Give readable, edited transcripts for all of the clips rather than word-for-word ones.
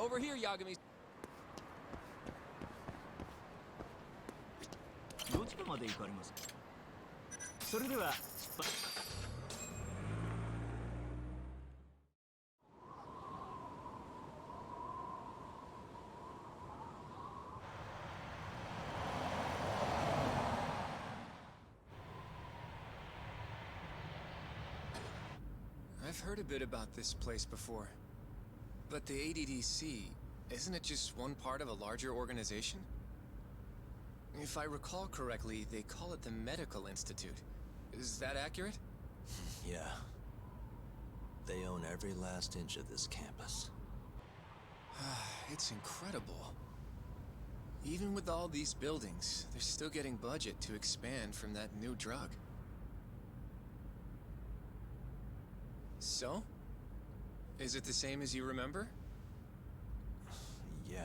Over here, Yagami. どちらまで行かれますか。それでは出発。I've heard a bit about this place before. But the ADDC, isn't it just one part of a larger organization? If I recall correctly, they call it the Medical Institute. Is that accurate? Yeah. They own every last inch of this campus. It's incredible. Even with all these buildings, they're still getting budget to expand from that new drug. So? Is it the same as you remember? Yeah.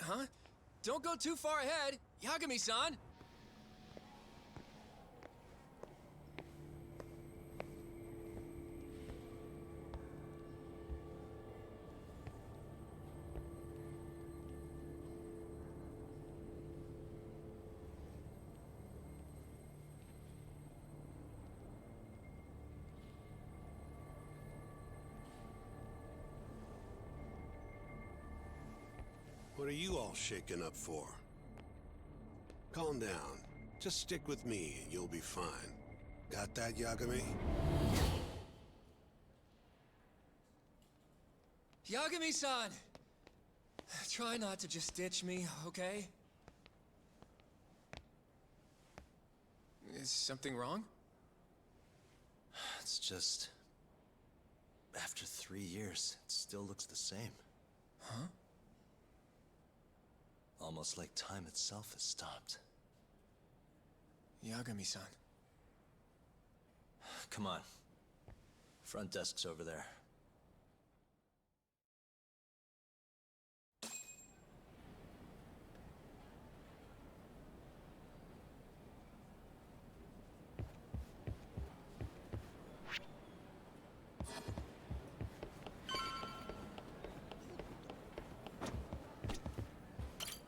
Huh? Don't go too far ahead, Yagami-san! What are you all shaken up for? Calm down. Just stick with me and you'll be fine. Got that, Yagami? Yagami-san! Try not to just ditch me, okay? Is something wrong? It's just... After 3 years, it still looks the same. Huh? Almost like time itself has stopped. Yagami-san. Come on. Front desk's over there.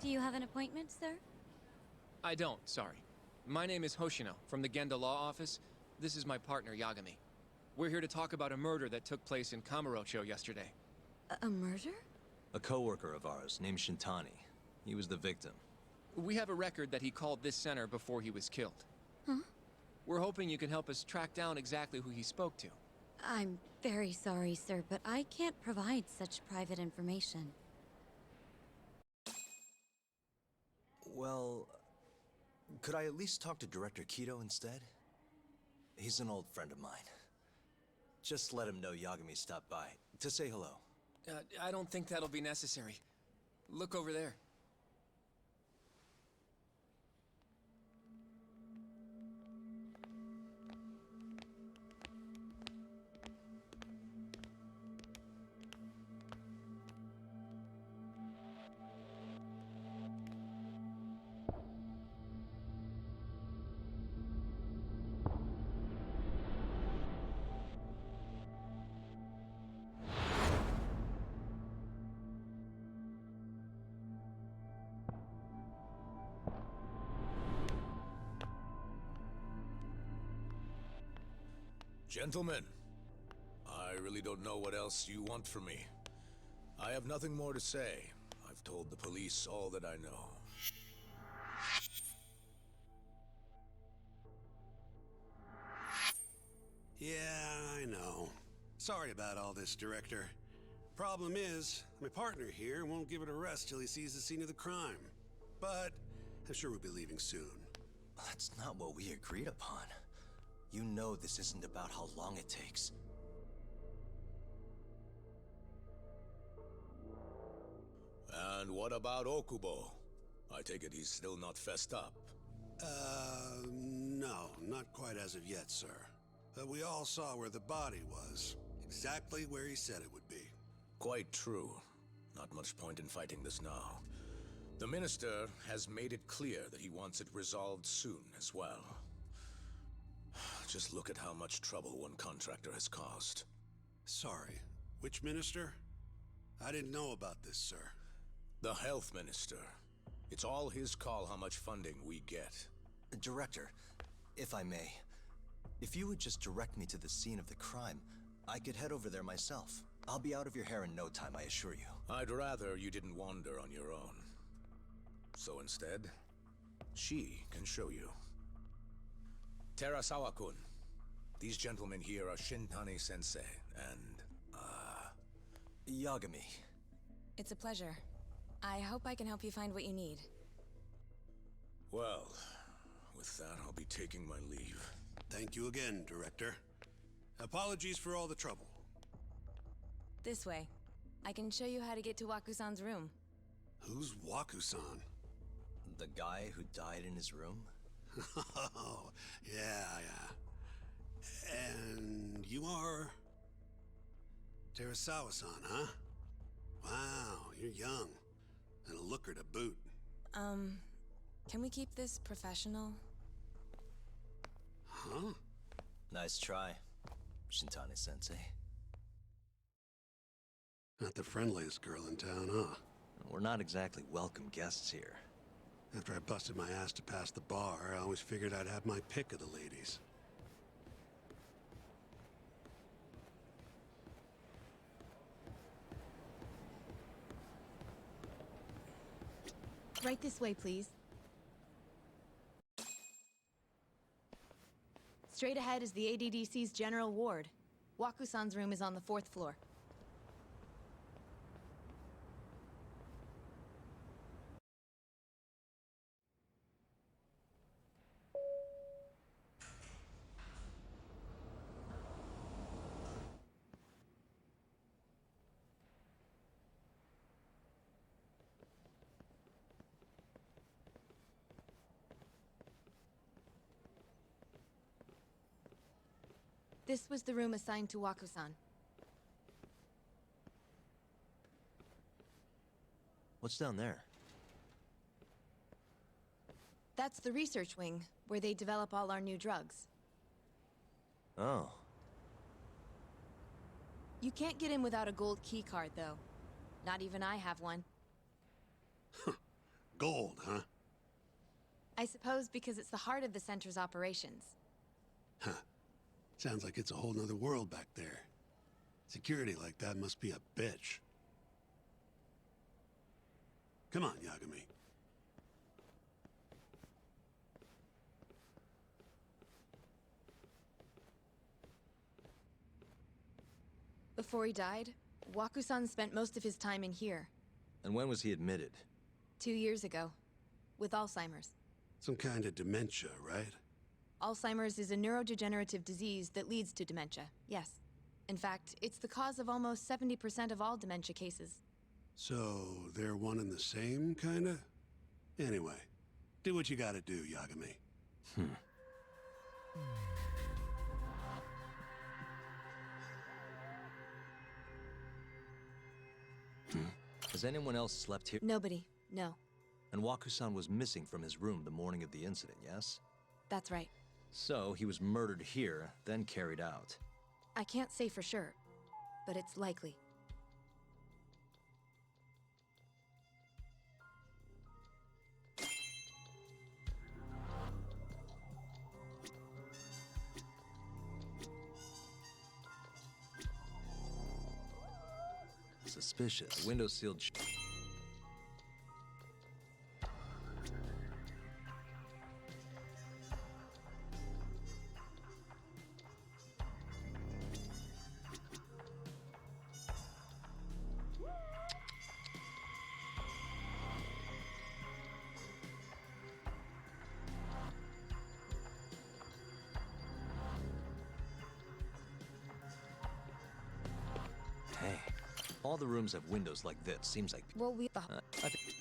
Do you have an appointment, sir? I don't, sorry. My name is Hoshino, from the Genda Law Office. This is my partner, Yagami. We're here to talk about a murder that took place in Kamurocho yesterday. A murder? A coworker of ours named Shintani. He was the victim. We have a record that he called this center before he was killed. Huh? We're hoping you can help us track down exactly who he spoke to. I'm very sorry, sir, but I can't provide such private information. Well, could I at least talk to Director Kaito instead? He's an old friend of mine. Just let him know Yagami stopped by, to say hello. I don't think that'll be necessary. Look over there. Gentlemen, I really don't know what else you want from me. I have nothing more to say. I've told the police all that I know. Yeah, I know. Sorry about all this, Director. Problem is, my partner here won't give it a rest till he sees the scene of the crime. But I'm sure we'll be leaving soon. That's not what we agreed upon. You know this isn't about how long it takes. And what about Okubo? I take it he's still not fessed up. No, not quite as of yet, sir. But we all saw where the body was. Exactly where he said it would be. Quite true. Not much point in fighting this now. The Minister has made it clear that he wants it resolved soon as well. Just look at how much trouble one contractor has caused. Sorry, which minister? I didn't know about this, sir. The Health Minister. It's all his call how much funding we get. Director, if I may, if you would just direct me to the scene of the crime, I could head over there myself. I'll be out of your hair in no time, I assure you. I'd rather you didn't wander on your own. So instead, she can show you. Terasawa-kun, these gentlemen here are Shintani-sensei and, Yagami. It's a pleasure. I hope I can help you find what you need. well, with that, I'll be taking my leave. Thank you again, Director. Apologies for all the trouble. This way. I can show you how to get to Waku-san's room. Who's Waku-san? The guy who died in his room? Oh, yeah. And you are... Terasawa-san, huh? Wow, you're young. And a looker to boot. Can we keep this professional? Huh? Nice try, Shintani-sensei. Not the friendliest girl in town, huh? We're not exactly welcome guests here. After I busted my ass to pass the bar, I always figured I'd have my pick of the ladies. Right this way, please. Straight ahead is the ADDC's general ward. Waku-san's room is on the 4th floor. This was the room assigned to Waku-san. What's down there? That's the research wing, where they develop all our new drugs. Oh. You can't get in without a gold key card, though. Not even I have one. Gold, huh? I suppose because it's the heart of the center's operations. Huh. Sounds like it's a whole nother world back there. Security like that must be a bitch. Come on, Yagami. Before he died, Waku-san spent most of his time in here. And when was he admitted? 2 years ago. With Alzheimer's. Some kind of dementia, right? Alzheimer's is a neurodegenerative disease that leads to dementia, yes. In fact, it's the cause of almost 70% of all dementia cases. So, they're one and the same, kinda? Anyway, do what you gotta do, Yagami. Has anyone else slept here? Nobody, no. And Waku-san was missing from his room the morning of the incident, yes? That's right. So, he was murdered here, then carried out. I can't say for sure, but it's likely. Suspicious. Window sealed. Hey, all the rooms have windows like this. Seems like. Well, I think.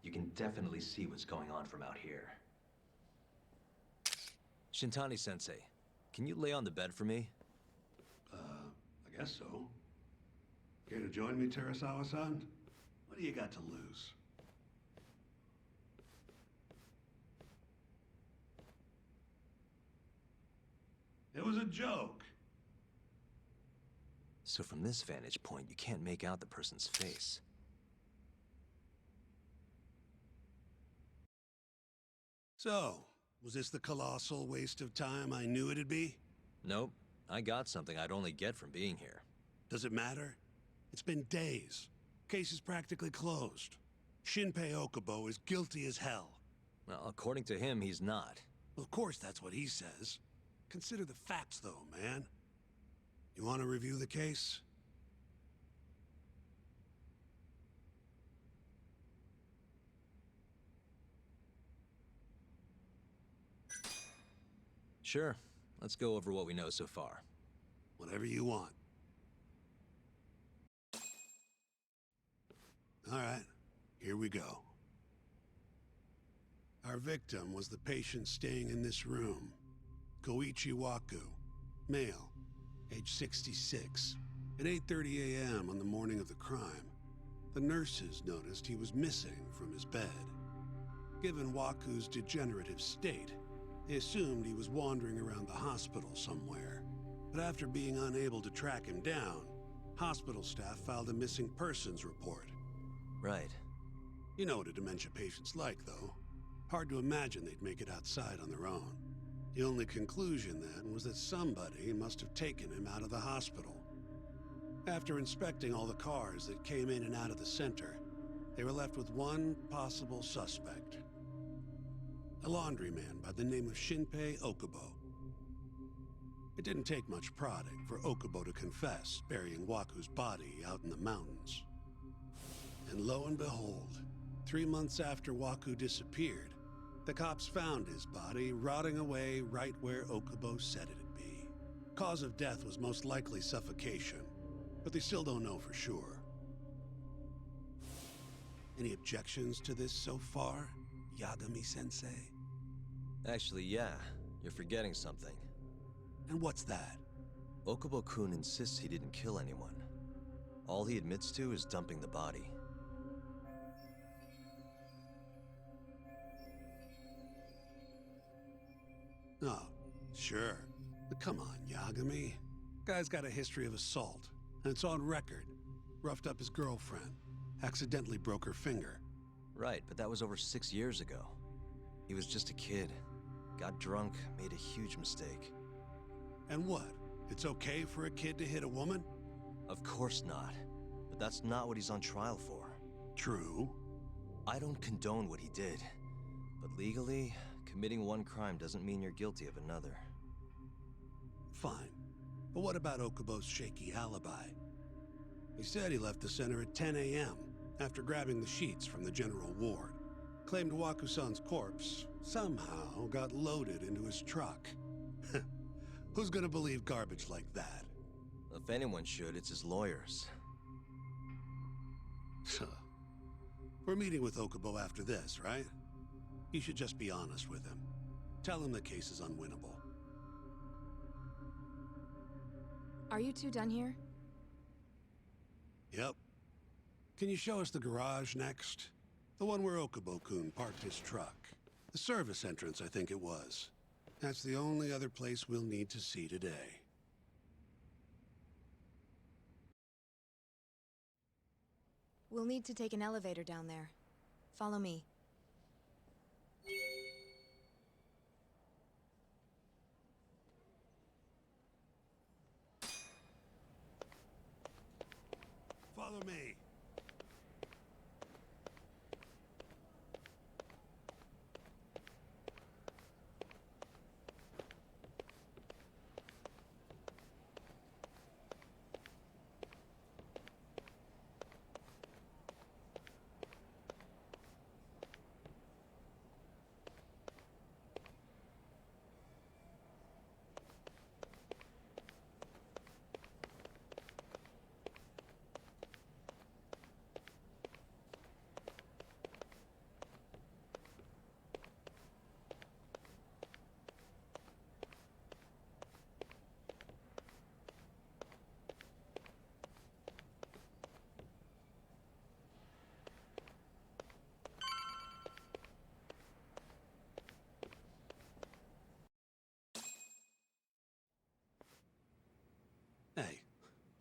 You can definitely see what's going on from out here. Shintani-sensei, can you lay on the bed for me? I guess so. Care to join me, Terasawa-san? What do you got to lose? It was a joke. So from this vantage point, you can't make out the person's face. So, was this the colossal waste of time I knew it'd be? Nope. I got something I'd only get from being here. Does it matter? It's been days. Case is practically closed. Shinpei Okubo is guilty as hell. Well, according to him, he's not. Well, of course that's what he says. Consider the facts, though, man. You want to review the case? Sure. Let's go over what we know so far. Whatever you want. All right, here we go. Our victim was the patient staying in this room. Koichi Waku, male, age 66. At 8:30 a.m. on the morning of the crime, the nurses noticed he was missing from his bed. Given Waku's degenerative state, they assumed he was wandering around the hospital somewhere. But after being unable to track him down, hospital staff filed a missing persons report. Right. You know what a dementia patient's like, though. Hard to imagine they'd make it outside on their own. The only conclusion then was that somebody must have taken him out of the hospital. After inspecting all the cars that came in and out of the center, they were left with one possible suspect. A laundryman by the name of Shinpei Okubo. It didn't take much prodding for Okubo to confess burying Waku's body out in the mountains. And lo and behold, 3 months after Waku disappeared, the cops found his body rotting away right where Okubo said it'd be. Cause of death was most likely suffocation, but they still don't know for sure. Any objections to this so far, Yagami-sensei? Actually, yeah. You're forgetting something. And what's that? Okubo-kun insists he didn't kill anyone. All he admits to is dumping the body. Oh, sure. But come on, Yagami. Guy's got a history of assault, and it's on record. Roughed up his girlfriend. Accidentally broke her finger. Right, but that was over 6 years ago. He was just a kid. Got drunk, made a huge mistake. And what? It's okay for a kid to hit a woman? Of course not. But that's not what he's on trial for. True. I don't condone what he did. But legally, committing one crime doesn't mean you're guilty of another. Fine. But what about Okubo's shaky alibi? He said he left the center at 10 a.m. after grabbing the sheets from the general ward. Claimed Waku-san's corpse somehow got loaded into his truck. Who's gonna believe garbage like that? If anyone should, it's his lawyers. We're meeting with Okubo after this, right? You should just be honest with him. Tell him the case is unwinnable. Are you two done here? Yep. Can you show us the garage next? The one where Okubo-kun parked his truck. The service entrance, I think it was. That's the only other place we'll need to see today. We'll need to take an elevator down there. Follow me. Follow me.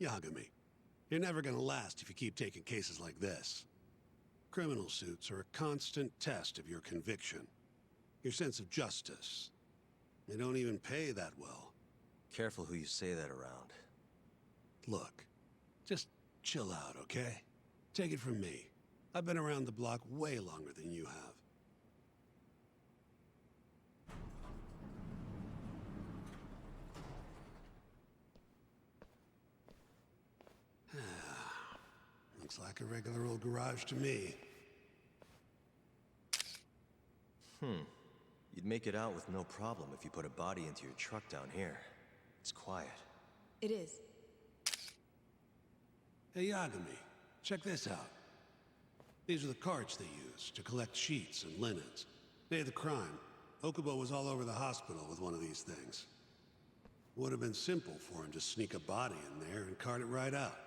Yagami, you're never gonna last if you keep taking cases like this. Criminal suits are a constant test of your conviction, your sense of justice. They don't even pay that well. Careful who you say that around. Look, just chill out, okay? Take it from me. I've been around the block way longer than you have. Looks like a regular old garage to me. You'd make it out with no problem if you put a body into your truck down here. It's quiet. It is. Hey, Yagami, check this out. These are the carts they use to collect sheets and linens. Day of the crime, Okubo was all over the hospital with one of these things. Would have been simple for him to sneak a body in there and cart it right out.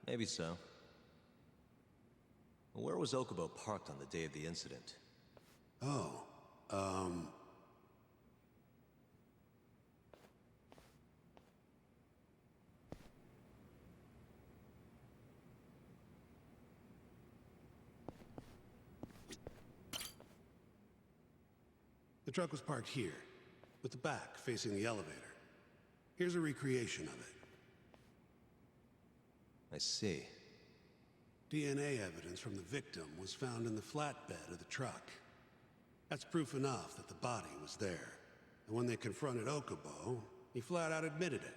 Maybe so. Where was Okubo parked on the day of the incident? Oh, the truck was parked here, with the back facing the elevator. Here's a recreation of it. I see. DNA evidence from the victim was found in the flatbed of the truck. That's proof enough that the body was there. And when they confronted Okubo, he flat out admitted it.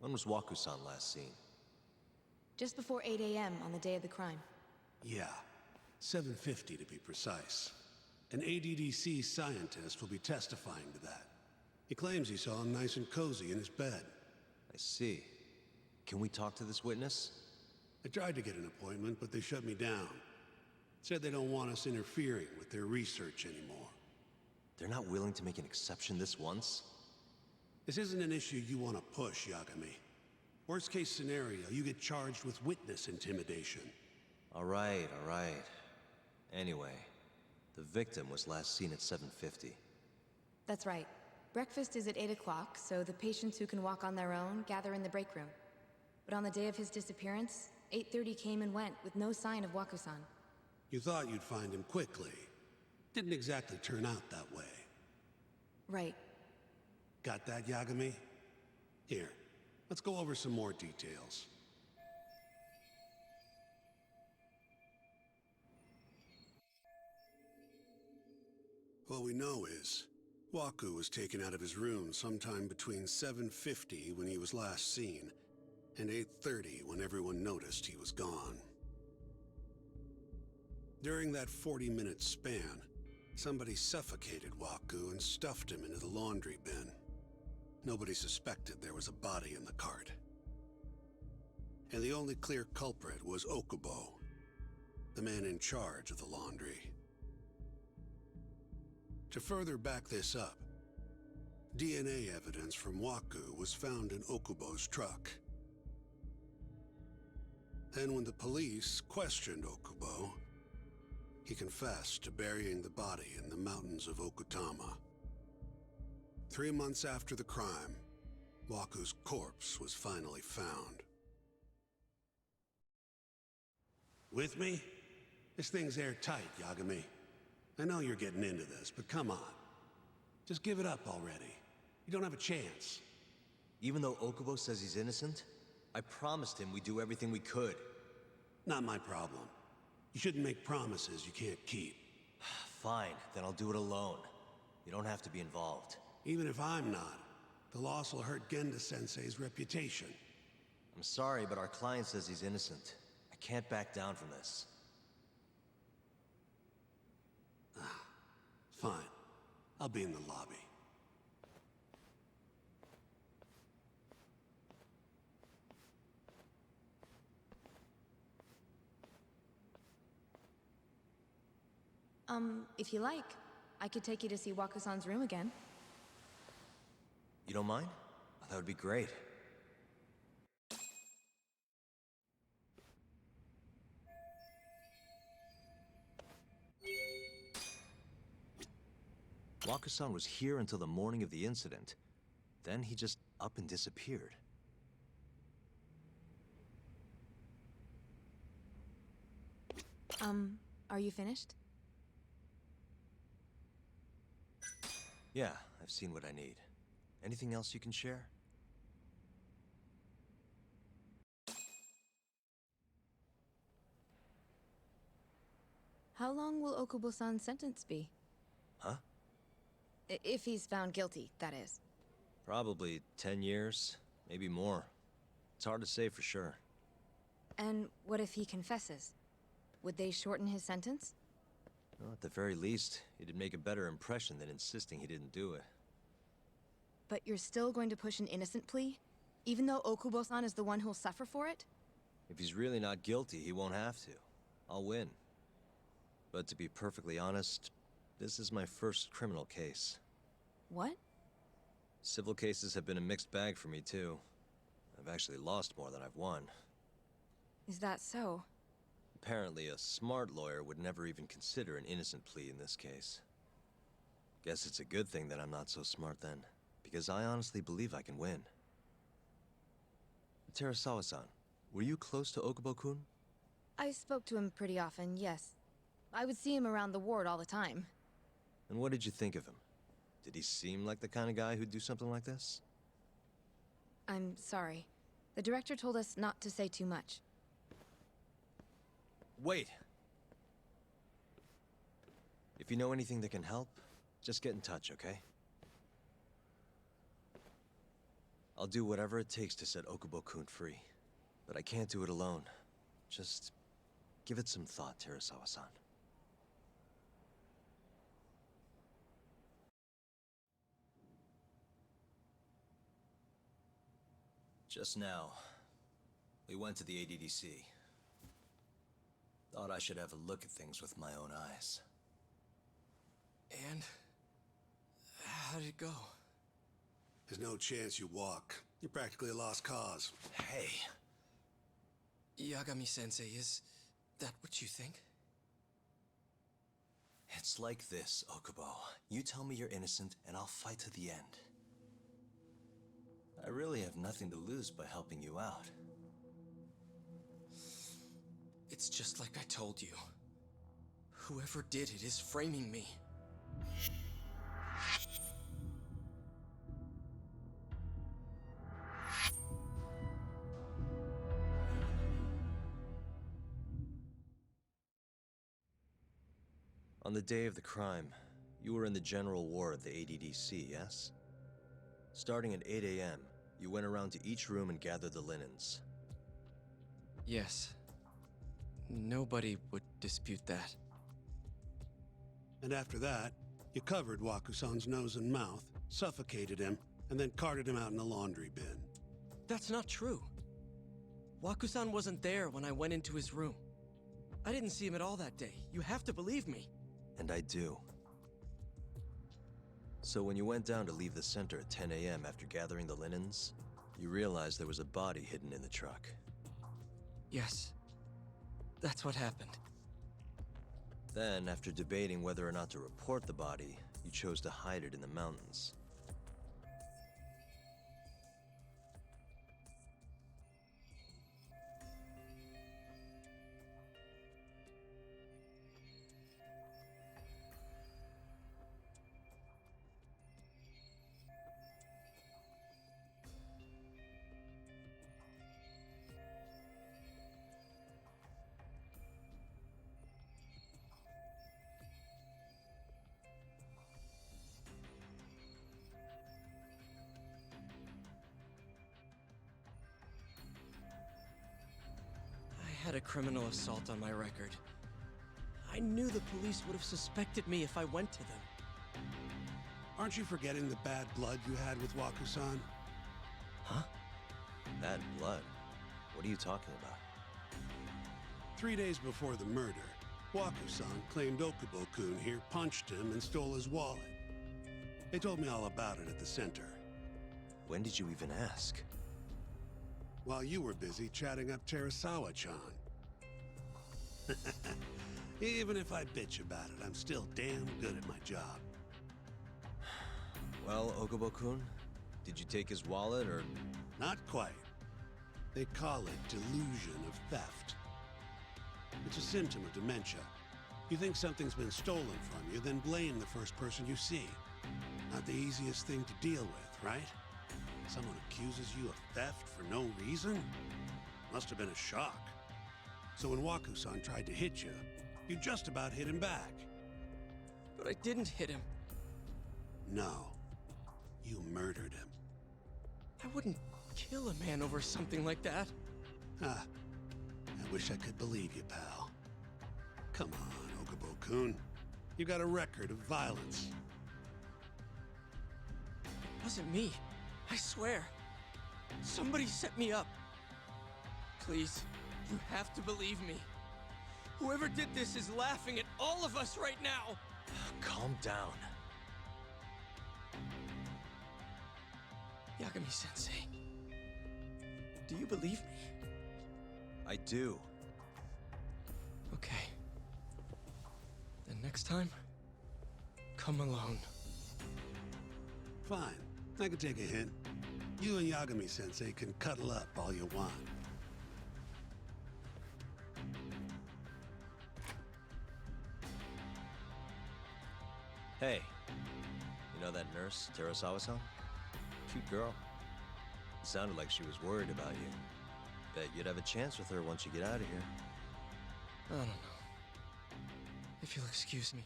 When was Waku-san last seen? Just before 8 a.m. on the day of the crime. Yeah, 7:50 to be precise. An ADDC scientist will be testifying to that. He claims he saw him nice and cozy in his bed. I see. Can we talk to this witness? I tried to get an appointment, but they shut me down. Said they don't want us interfering with their research anymore. They're not willing to make an exception this once? This isn't an issue you want to push, Yagami. Worst case scenario, you get charged with witness intimidation. All right. Anyway, the victim was last seen at 7:50. That's right. Breakfast is at 8 o'clock, so the patients who can walk on their own gather in the break room. But on the day of his disappearance, 8:30 came and went with no sign of Waku-san. You thought you'd find him quickly. Didn't exactly turn out that way. Right. Got that, Yagami? Here, let's go over some more details. What we know is, Waku was taken out of his room sometime between 7:50 when he was last seen, and 8:30 when everyone noticed he was gone. During that 40-minute span, somebody suffocated Waku and stuffed him into the laundry bin. Nobody suspected there was a body in the cart. And the only clear culprit was Okubo, the man in charge of the laundry. To further back this up, DNA evidence from Waku was found in Okubo's truck. Then when the police questioned Okubo, he confessed to burying the body in the mountains of Okutama. 3 months after the crime, Waku's corpse was finally found. With me? This thing's airtight, Yagami. I know you're getting into this, but come on. Just give it up already. You don't have a chance. Even though Okubo says he's innocent, I promised him we'd do everything we could. Not my problem. You shouldn't make promises you can't keep. Fine, then I'll do it alone. You don't have to be involved. Even if I'm not, the loss will hurt Genda-sensei's reputation. I'm sorry, but our client says he's innocent. I can't back down from this. Fine. I'll be in the lobby. If you like, I could take you to see Waku-san's room again. You don't mind? That would be great. Waku-san was here until the morning of the incident. Then he just up and disappeared. Are you finished? Yeah, I've seen what I need. Anything else you can share? How long will Okubo-san's sentence be? Huh? If he's found guilty, that is. Probably 10 years, maybe more. It's hard to say for sure. And what if he confesses? Would they shorten his sentence? Well, at the very least, it'd make a better impression than insisting he didn't do it. But you're still going to push an innocent plea? Even though Okubo-san is the one who'll suffer for it? If he's really not guilty, he won't have to. I'll win. But to be perfectly honest, this is my first criminal case. What? Civil cases have been a mixed bag for me, too. I've actually lost more than I've won. Is that so? Apparently, a smart lawyer would never even consider an innocent plea in this case. Guess it's a good thing that I'm not so smart then, because I honestly believe I can win. Terasawa-san, were you close to Okubo-kun? I spoke to him pretty often, yes. I would see him around the ward all the time. And what did you think of him? Did he seem like the kind of guy who'd do something like this? I'm sorry. The director told us not to say too much. Wait! If you know anything that can help, just get in touch, okay? I'll do whatever it takes to set Okubo-kun free. But I can't do it alone. Just give it some thought, Terasawa-san. Just now, we went to the ADDC. Thought I should have a look at things with my own eyes. And? How did it go? There's no chance you walk. You're practically a lost cause. Hey! Yagami-sensei, is that what you think? It's like this, Okubo. You tell me you're innocent, and I'll fight to the end. I really have nothing to lose by helping you out. It's just like I told you. Whoever did it is framing me. On the day of the crime, you were in the general ward of the ADDC, yes? Starting at 8 a.m., you went around to each room and gathered the linens. Yes. Nobody would dispute that. And after that, you covered Waku-san's nose and mouth, suffocated him, and then carted him out in a laundry bin. That's not true. Waku-san wasn't there when I went into his room. I didn't see him at all that day. You have to believe me. And I do. So when you went down to leave the center at 10 a.m. after gathering the linens, you realized there was a body hidden in the truck. Yes. That's what happened. Then, after debating whether or not to report the body, you chose to hide it in the mountains. I had a criminal assault on my record. I knew the police would have suspected me if I went to them. Aren't you forgetting the bad blood you had with Waku-san? Huh? Bad blood? What are you talking about? 3 days before the murder, Waku-san claimed Okubo-kun here punched him and stole his wallet. They told me all about it at the center. When did you even ask? While you were busy chatting up Terasawa-chan. Even if I bitch about it, I'm still damn good at my job. Well, Okubo-kun, did you take his wallet or... Not quite. They call it delusion of theft. It's a symptom of dementia. You think something's been stolen from you, then blame the first person you see. Not the easiest thing to deal with, right? Someone accuses you of theft for no reason? Must have been a shock. So when Waku-san tried to hit you, you just about hit him back. But I didn't hit him. No. You murdered him. I wouldn't kill a man over something like that. Ah. I wish I could believe you, pal. Come on, Okubo-kun. You got a record of violence. It wasn't me. I swear. Somebody set me up. Please, you have to believe me. Whoever did this is laughing at all of us right now. Calm down. Yagami-sensei, do you believe me? I do. Okay. Then next time, come alone. Fine. I can take a hint. You and Yagami-sensei can cuddle up all you want. Hey, you know that nurse, Terasawa-san? Cute girl. It sounded like she was worried about you. Bet you'd have a chance with her once you get out of here. I don't know. If you'll excuse me.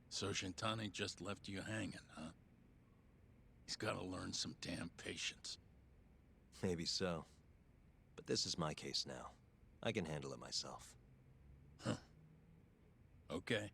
So Shintani just left you hanging, huh? He's gotta learn some damn patience. Maybe so. But this is my case now. I can handle it myself. Huh. Okay.